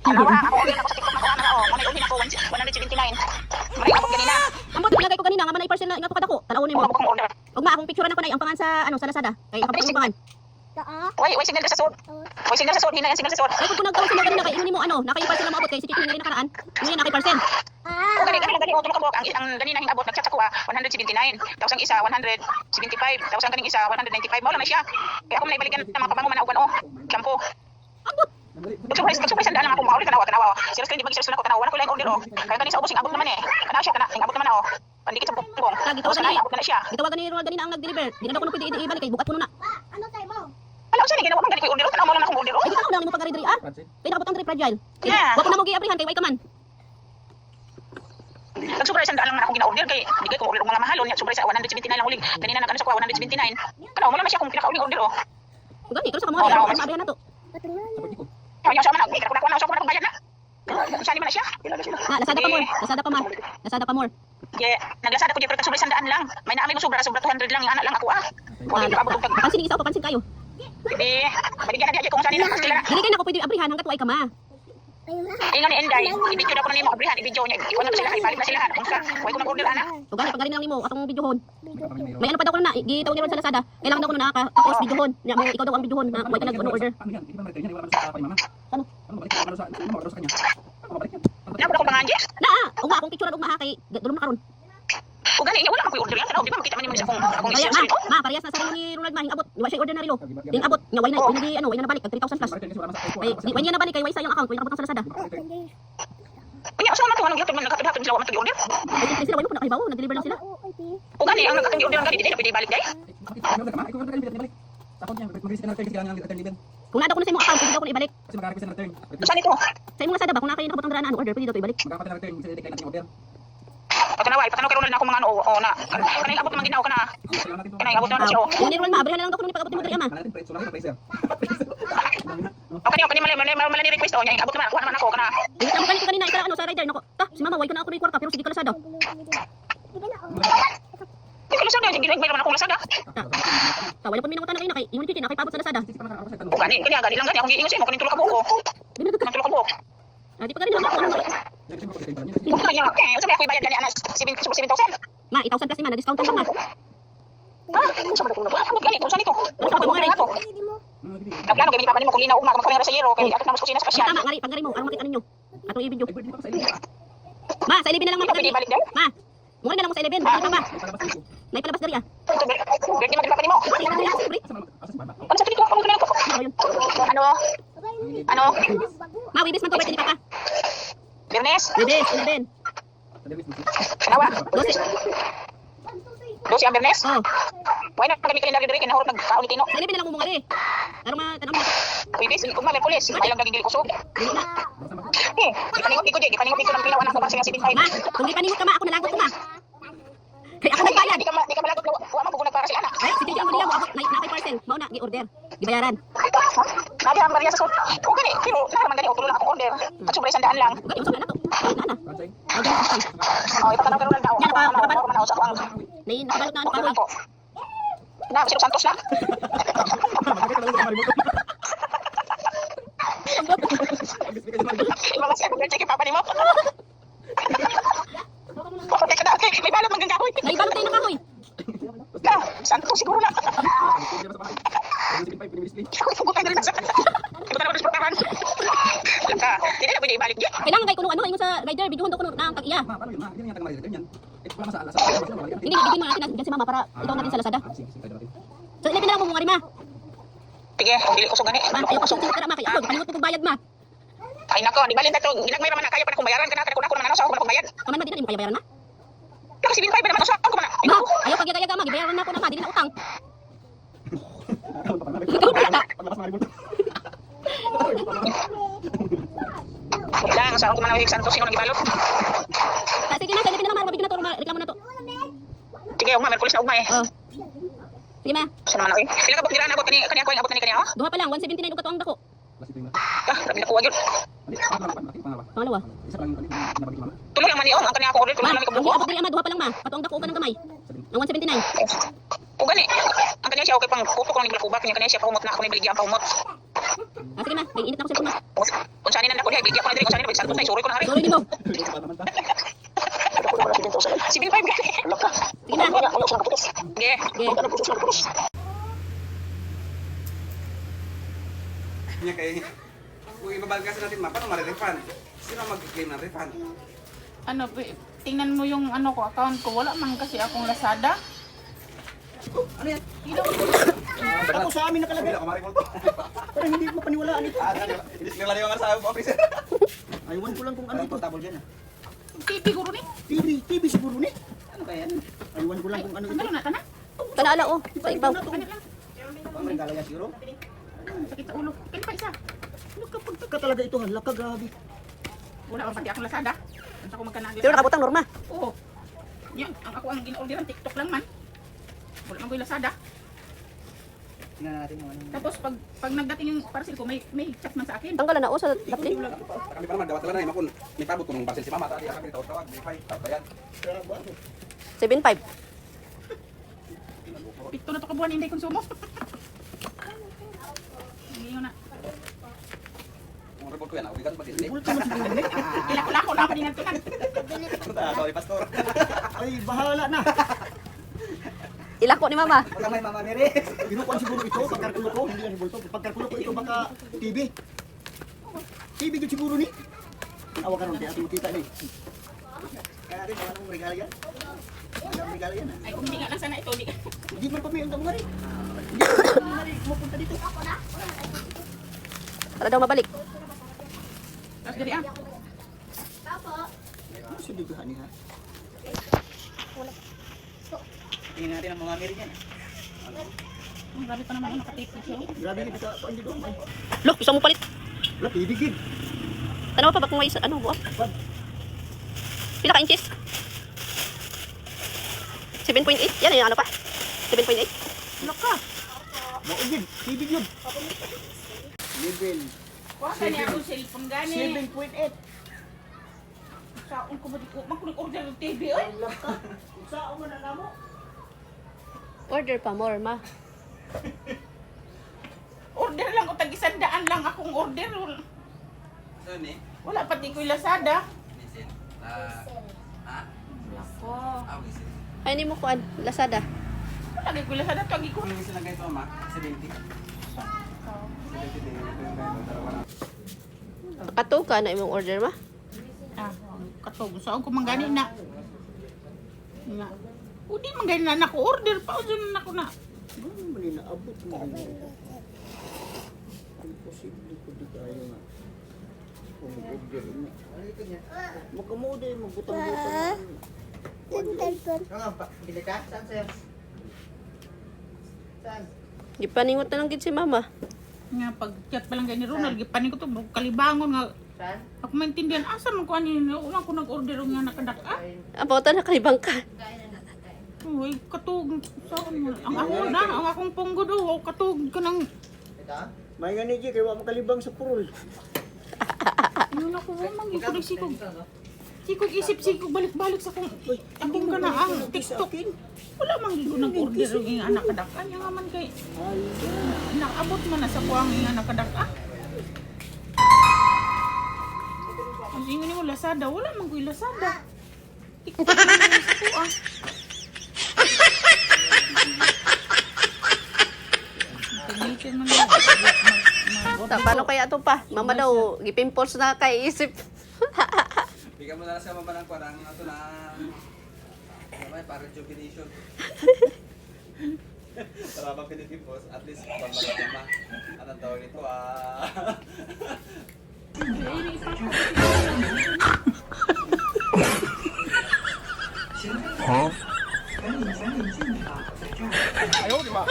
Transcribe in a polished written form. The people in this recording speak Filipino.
Ano ba? Ako order ako sa TikTok na kuha na o. Manay umin ako 179. Manay abot ganina. Ang bote nilagay ko kanina nga manay parcel na nga kadako. Tanawon mo. Ako kung order. Ug ma akong picturean ako na ang pangan sa sa Lazada. Kay ako ang pangan. Way signal ka sa sud. Way signal sa sud, hinayan signal sa sud. Ay pag nagtawag sila kanina kay imo nimo nakay parcel na maabot kay si Tito nila nakaraan. Hindi nakay parcel. O gani o tumakabok ang ganina hing abot nagchat sa kuha 179. Tapos ang isa 175. Tapos ang kaning isa 195. Mao lang na siya. Kaya ako man ibalikan na mga pabango man og shampoo. Ambot. Magsubay sandaan lang ako mauli tanawa. Serious kay di bagi serious na ko tanawa. Wala ko lang order o. Kaya kanina sa ubos ang abot naman eh. Kana siya kana hing abot naman o. Pandikit sa bukong. Tapos na abot na siya. Gitawagan ni Ronald ganina ang nag-deliver. Di na ko na pwede ibalik kay bukat ko na. Ano tayo mo? Wala ko sa ginawa man gani ko order o. Tanawa mo lang akong order o. Ay gitaw lang nimo pagka-delivery ah. Kay nakabot ang trip fragile. Yeah. Wa ko na mo gi-abrihan kay way ka man. Nagsobra sandaan lang man akong gina-order kay di kay ko order og mga mahal nya sobra sa 179 lang uling. Kanina nagano sa kuha 179. Kana mo lang siya kung pinaka-uling order o. Ug gani karon sa kamo ang abrihan nato. Kaya siya man ako ko na sa bayad na. Saan man siya? Na Lazada pa more. Lazada pa man. Lazada pa more. Yeah, naglasada ko di pero sobra sandaan lang. May naami mo sobra 200 lang ana lang ako ah. Wala ka abot og Pansin isa o pansin kayo. Hindi, baligyan na diya kung saan nila sila. Dili kay na ko pwede abrihan hangga't way ka ma. Ingon ni Enday, i-video na ko na nimo abrihan, i-video niya. Iwan na sila, ibalik na sila. Kung sa, way ko nag-order ana. Ug gani pag lang nimo atong videohon. May ano pa daw ko na gitaw ni Ron sa Lazada. Kailangan daw ko na tapos videohon. Nya mo ikaw daw ang videohon na may talag order. Ano? Napa ko pangan Jess? Na, ug akong picture ug mahakay. Dulom na karon. O gani, wala man ko order yan. Tanaw, di ba makita man nimo sa akong Kaya isip. ma, parehas na sa rin ni Ronald ma hingabot. Di wa siya order na rilo. Ding abot, nya way na way na nabalik 3,000 plus. Ay, di way niya nabalik kay way sa yung account, way nakabot sa Lazada. Kanya sa man ko anong gyud man nagkatapon sila wa man order. Ay, di sila way mo nakahibaw, nag-deliver lang sila. O gani, ang nagkatapon order gani, di na pwede balik day. Kung nado ko na sa imong account, pwede daw ko na ibalik. Saan ito? Sa imong Lazada ba kung nakay nakabot ang daan order, pwede daw to ibalik. Patanaway, patanaw karon na ako mga ano, o na. Kanay abot man ginaw kana. Kanay abot na siya o. Kung ni Ron ma, abrihan na lang daw ko ni pag-abot mo diri ama. O kani mali request o nya abot naman ako naman ako kana. Dili na mo kanina ika ano sa rider nako. Ta, si mama way ko na ako ni kwarta pero sige ka Lazada. Di ko lasada, sige may naman akong lasada. Ta, wala pa mi nangutan na kay ingon kiti na kay pabot sa Lazada. O gani lang gani akong giingon sa imo kaning tulo ka buok o. Dili na Kaning tulo ka buok. Ah, di pa kanina ako. Kung kaya sabi ako ibayad gani ana 7,000. Ma, 1,000 plus na discount lang ma. Sa ba ko na ba? Gani kung saan ito? Ano nga to? Plano gani pa nimo kung linaw uma magkaroon sa zero kay ato na mas kusina sa kasya. Tama, ngari, pag ngari mo, ang makita ninyo. Atong i-video. Ma, sa 11 na lang ma Pwede pagkari. balik day? Ma, muna na lang mo sa 11. Bakit ba? Naipalabas dari ah. Birthday man pa nimo. Ano sa dito? Ano kanito? Ano? Ano? Ma, wibis man to birthday ni Papa. Bernes? Wibis, 11. Kanawa? 12. 12 ang Bernes? Oh, Why na kami kalendar diri kinahurot nagkaulitino. sa 11 na lang mo ngari. Pero ma, tanong mo. Wibis, kung may Merkulis, may lang daging dili kusog. Dili na. Gipaningot ko di, gipaningot ko ng pinawa na ko kasi 75. Ma, kung di paningot ka ma, ako nalagot ko ma. Kaya ako nagbayad. Di ka malagot na wa man pugunag para sila na. Ay, si Tito mo diya mo, na kay parcel. Mao na, gi-order. Gibayaran. Nadi ang Maria sa sud. O gani, pero naman gani utulo na ako order. At sobra sandaan lang. Ugay, usap na to. Ay, na. Ay, ganun. Oh, ipatanaw karon lang daw. Yan pa, Ako man sa ang Nay, nakabalot na ano order pa ko. Na, si Santos na. Mga si Albert kay papa nimo. Okay ka na. May balot man gangkahoy. Nay, balot tayo na kahoy. Ka, Santos siguro na. Fugot tayo na sa. Ito na ko sportahan. Ka, dili na pwede ibalik di. Kailangan kay kuno ano ingon sa rider, videohon daw kuno na ang tag-iya. Hindi, bigyan mo natin na si mama para ikaw natin sa Lazada. So, 11 na lang mo mga rima. Sige, kung dili ko so gani. Man, ayaw ko sa tira ma kay ako, kalimot ko bayad ma. Ay nako, di balin dato. Ginagmay ra man na kaya pa na kung bayaran kana kana ko naman ano sa ako na kung bayad. Kaman man din mo kaya bayaran na. Kasi 75 pa naman sa ako man. Ma, ayaw pag-yaga-yaga ma, gibayaran na ako na ma, dili na utang. Lang sa ako man ang Santos sino nang ibalot. Sige na, sige na ma, mabigyan na to, reklamo na to. Sige, ugma Merkulis na ugma eh. Oh. Sige ma, Sa naman ako eh. Pila ka bukira na abot kani kani ako abot kani ha? duha pa lang 179 ug ato ang dako. Ah, grabe na kuha gyud. Pangalawa. Tuloy ang mani ang kani ako order tuloy Ma, lang ang kabuko. giabot diri ama duha pa lang ma, pato ang dako ug kanang gamay. Ang 179. O gani, ang kanya siya okay pang kuto ko ni bilakubak niya kanya siya pahumot na ako ni biligyan pahumot. Ah, sige na. May init na ako sa phone. Kung saan na ko diha, bigyan ko na diri kung saan na cellphone na isuri ko na hari. Sorry din mo. 75 gani. Sige na. Ge. Nya kay kung ibabalik kasi natin paano ma-refund? Sino mag-claim ng refund? Ano, tingnan mo yung ano ko, account ko. Wala man kasi akong Lazada. Ako sa amin nakalagay. Bila ko ma-refund to. Parang hindi mo paniwalaan ito. Hindi nila liwangan sa officer. Aywan ko lang kung ano ito. Portable dyan. TV guro ni. TV siguro ni. Ano kaya yan? Aywan ko lang kung ano ito. Ano na tanan? Kanaala oh. Sa ibaw. Ano lang? Pamregalo yan siguro. Sakit sa ulo. Kaya pa isa. Ano kapag ka talaga ito? Hala ka, grabe. Wala pa pati akong Lazada. Ano ako magkanagin? Pero nakabutang Norma. Oo. Yan, ang gina-orderan TikTok lang man. Wala man ko yung Lazada. Tingnan natin yung ano. Tapos pag nagdating yung parcel ko, may chat man sa akin. Tanggalan na oh sa lapli. Kami pa naman dawat lang na makun. May pabot ko nung parcel si mama tadi kami tawag, verify. Tabayan. 7.5. Pito na to kabuhan hindi konsumo. Ngayon na. Kung report ko yan, obligan ba din? Bulto mo siguro ni. Ilako na ako din ito na. Sorry pastor. Ay, bahala na. Ilako ni mama. Pagka may mama Mary. Binukuan siguro ito. Pagkarkulo ko. Hindi yan bulto. Pagkarkulo ko ito baka TV. TV yun siguro ni. Awa ka ron. Di ating kita ni. Kaya rin, wala nang regalo yan. Wala nang regalo yan. Ay, kung hindi nga lang sana ito, di. Hindi man pa may undang nga rin. Hindi man nga rin. Mapunta dito. Para daw mabalik. Tapos dari ah. Ano si dito hani ha? Tingnan natin ang mga Mary yan. Ang grabe pa naman yung nakatipid siya. Grabe ni kita. Paan dito? Ay, Look, gusto mo palit. wala, pibigid. Tanaw pa ba kung may isa, ano buot? Pila ka inches? 7.8? Yan yung ano pa? 7.8? Look ka. Maugid. Pibig yun. Level Kuha ka niya akong cellphone gani. 7.8. Saan ko ba di ko? Mag-order ng TV oy. Saan mo na namo? Order pa more, ma. Order lang o tag-100 lang akong order. So ni, Wala pati ko yung Lazada. listen. Ha? Lako. Listen. Ay, hindi mo kuan. Lazada. Wala ko yung Lazada. Pagi ko. Kung yung sila ganito mama, 70. Kato ka na imong order, ma. Ah, katog. Saan ko manggani na. Nga. O di manggani na ako order pa. O dyan na ako na. Ano man yung naabot mo? Imposible ko di tayo nga. Kung mag-order na. Magkamuda yung magbutang-butang. Bili ka? Saan, sir? Saan? Gipaningot na lang gid si mama. Nga, pag chat pa lang gani Ronald, gipanin ko to. Kalibangon nga. Saan? Ako maintindihan. Asa man ko ano yun? Wala ko nag-order nga nakadaka. Abota na kalibang ka. Uy, katug. Saan mo? Ang ako na. Ang akong punggo do. Katug ka ng... Ito? May nga ni G, kaya wala makalibang sa purol. Yun ako. Mangi ko nagsikog. Sikog isip, sikog balik-balik sa kung... Akong ka na ang TikTok. Wala mangi ko nag-order yung anak kadaka. Yung nga man kay... Nakabot man na sa kuwang yung anak kadaka. Ang ingon mo Lazada. Wala man ko yung Lazada. TikTok lang yung sa kuwa. Gamitin man lang. Paano kaya ito pa? Mama daw, gipimples na kay isip. Bigyan mo na lang sa mama ng parang ito na para rejuvenation. Para ba Pilipinos, at least pambalama. Anong tawag nito Ayaw, di ba?